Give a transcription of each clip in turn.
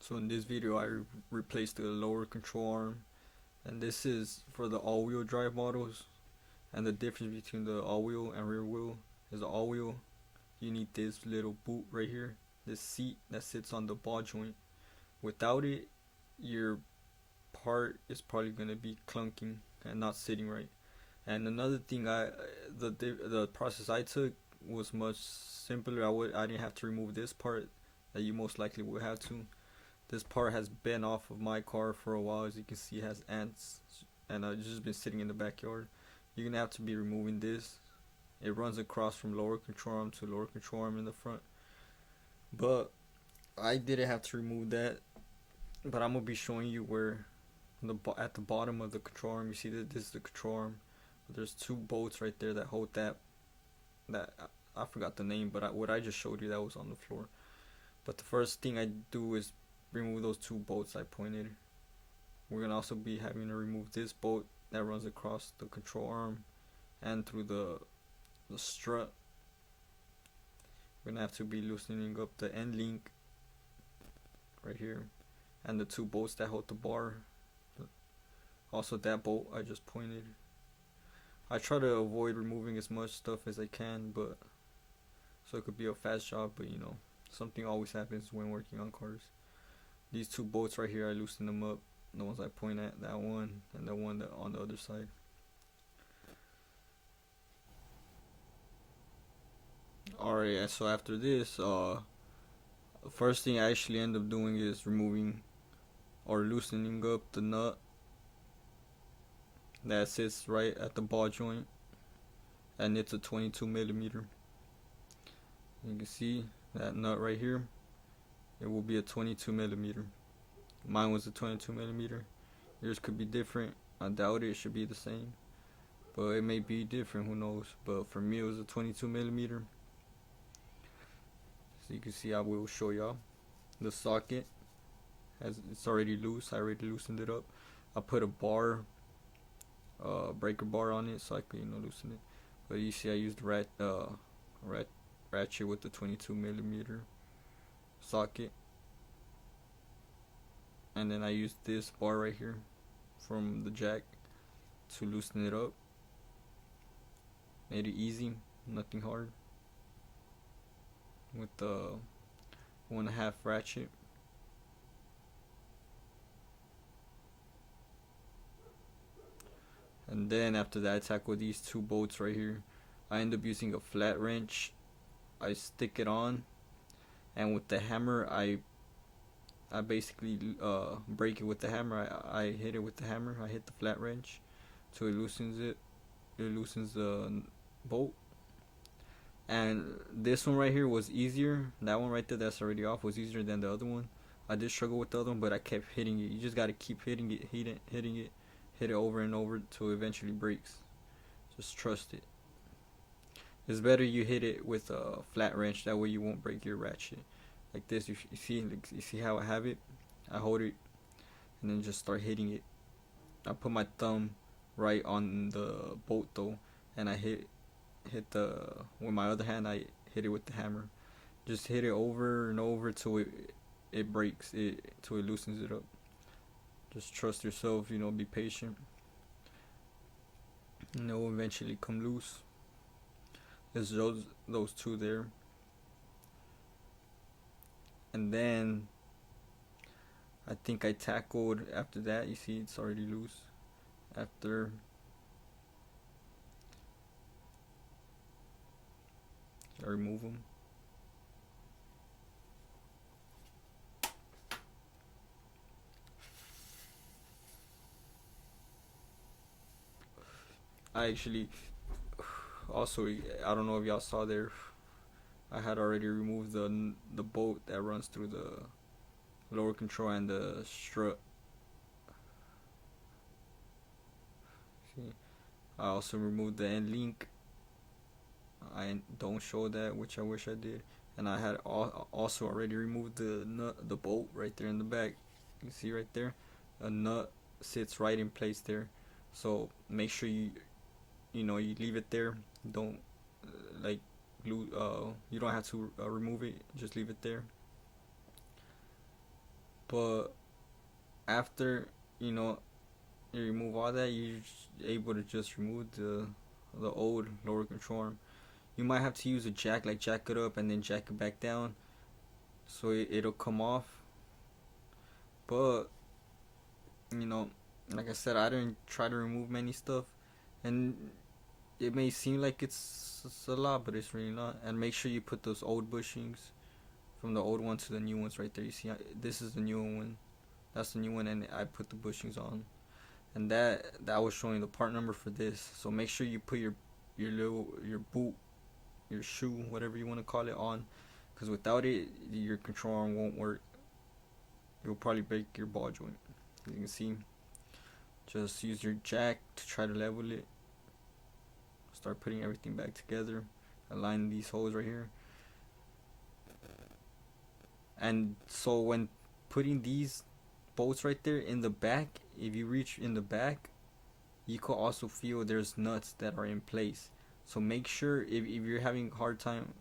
So in this video I replaced the lower control arm, and this is for the all-wheel drive models. And the difference between the all-wheel and rear wheel is the all-wheel, you need this little boot right here, this seat that sits on the ball joint. Without it, your part is probably going to be clunking and not sitting right. And another thing, the process I took was much simpler. I didn't have to remove this part that you most likely would have to. This part has been off of my car for a while. As you can see, it has ants, and I've just been sitting in the backyard. You're gonna have to be removing this. It runs across from lower control arm to lower control arm in the front, but I didn't have to remove that. But I'm gonna be showing you where at the bottom of the control arm, you see that this is the control arm. But there's two bolts right there that hold that I forgot the name, but what I just showed you, that was on the floor. But the first thing I do is remove those two bolts I pointed. We're gonna also be having to remove this bolt that runs across the control arm and through the strut. We're gonna have to be loosening up the end link right here, and the two bolts that hold the bar. Also that bolt I just pointed. I try to avoid removing as much stuff as I can, but so it could be a fast job, but you know, something always happens when working on cars. These two bolts right here, I loosen them up. The ones I point at, that one, and the one that on the other side. Alright, so after this, first thing I actually end up doing is removing or loosening up the nut that sits right at the ball joint, and it's a 22mm. You can see that nut right here, it will be a 22mm. Mine was a 22mm. Yours could be different. I doubt it should be the same, but it may be different, who knows. But for me it was a 22mm. So you can see, I will show y'all the socket it's already loose. I already loosened it up. I put a bar, breaker bar on it so I could, you know, loosen it. But you see I used ratchet with the 22mm socket, and then I used this bar right here from the jack to loosen it up. Made it easy, nothing hard, with the 1.5 ratchet. And then after that, I tackle these two bolts right here. I end up using a flat wrench. I stick it on, and with the hammer I basically break it with the hammer. I hit it with the hammer. I hit the flat wrench so it loosens it. It loosens the bolt. And this one right here was easier. That one right there that's already off was easier than the other one. I did struggle with the other one, but I kept hitting it. You just gotta keep hitting it, hit it over and over till it eventually breaks. Just trust it. It's better you hit it with a flat wrench, that way you won't break your ratchet. Like this, you see how I have it? I hold it and then just start hitting it. I put my thumb right on the bolt though, and I hit with my other hand I hit it with the hammer. Just hit it over and over till it breaks it, till it loosens it up. Just trust yourself, you know, be patient, and it will eventually come loose. There's those two there. And then I think I tackled after that. You see it's already loose. After I remove them, I actually also, I don't know if y'all saw there, I had already removed the bolt that runs through the lower control and the strut. See, I also removed the end link. I don't show that, which I wish I did. And I had also already removed the bolt right there in the back. You see right there, a nut sits right in place there. So make sure you leave it there. Don't like glue. You don't have to remove it. Just leave it there. But after, you know, you remove all that, you're able to just remove the old lower control arm. You might have to use a jack, like jack it up and then jack it back down, so it'll come off. But you know, like I said, I didn't try to remove many stuff, and it may seem like it's a lot, but it's really not. And make sure you put those old bushings from the old one to the new ones right there. You see, this is the new one. That's the new one, and I put the bushings on. And that was showing the part number for this. So make sure you put your boot, your shoe, whatever you want to call it, on, because without it, your control arm won't work. You'll probably break your ball joint. As you can see, just use your jack to try to level it. Start putting everything back together. Align these holes right here. And so when putting these bolts right there in the back, if you reach in the back, you could also feel there's nuts that are in place. So make sure if you're having a hard time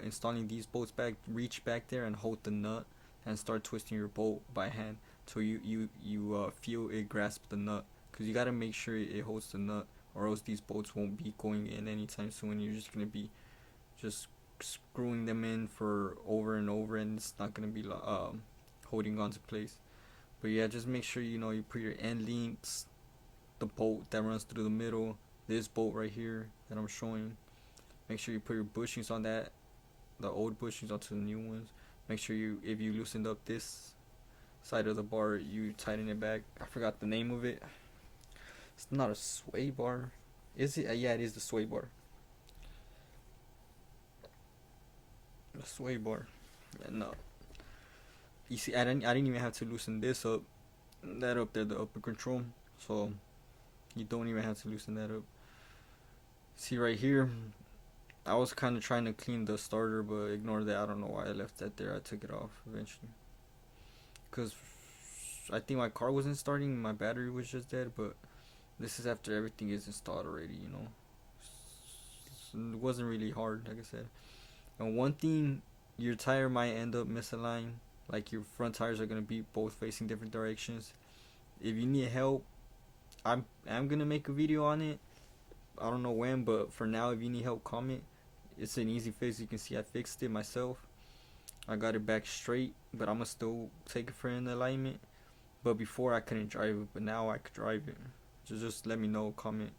installing these bolts back, reach back there and hold the nut and start twisting your bolt by hand, so you feel it grasp the nut, because you got to make sure it holds the nut, or else these bolts won't be going in anytime soon. You're just going to be just screwing them in for over and over, and it's not going to be holding on to place. But yeah, just make sure you put your end links, the bolt that runs through the middle, this bolt right here that I'm showing. Make sure you put your bushings on that, the old bushings onto the new ones. Make sure if you loosened up this side of the bar, you tighten it back. I forgot the name of it. It's not a sway bar, is it? Yeah, it is the sway bar. The sway bar. Yeah, no. You see, I didn't even have to loosen this up, that up there, the upper control. So you don't even have to loosen that up. See right here, I was kind of trying to clean the starter, but ignore that. I don't know why I left that there. I took it off eventually, because I think my car wasn't starting, my battery was just dead. But this is after everything is installed already, it wasn't really hard, like I said. And one thing, your tire might end up misaligned, like your front tires are going to be both facing different directions. If you need help, I'm going to make a video on it. I don't know when, but for now, if you need help, comment. It's an easy fix. You can see I fixed it myself. I got it back straight, but I'm going to still take it for an alignment. But before I couldn't drive it, but now I could drive it. So just let me know, comment.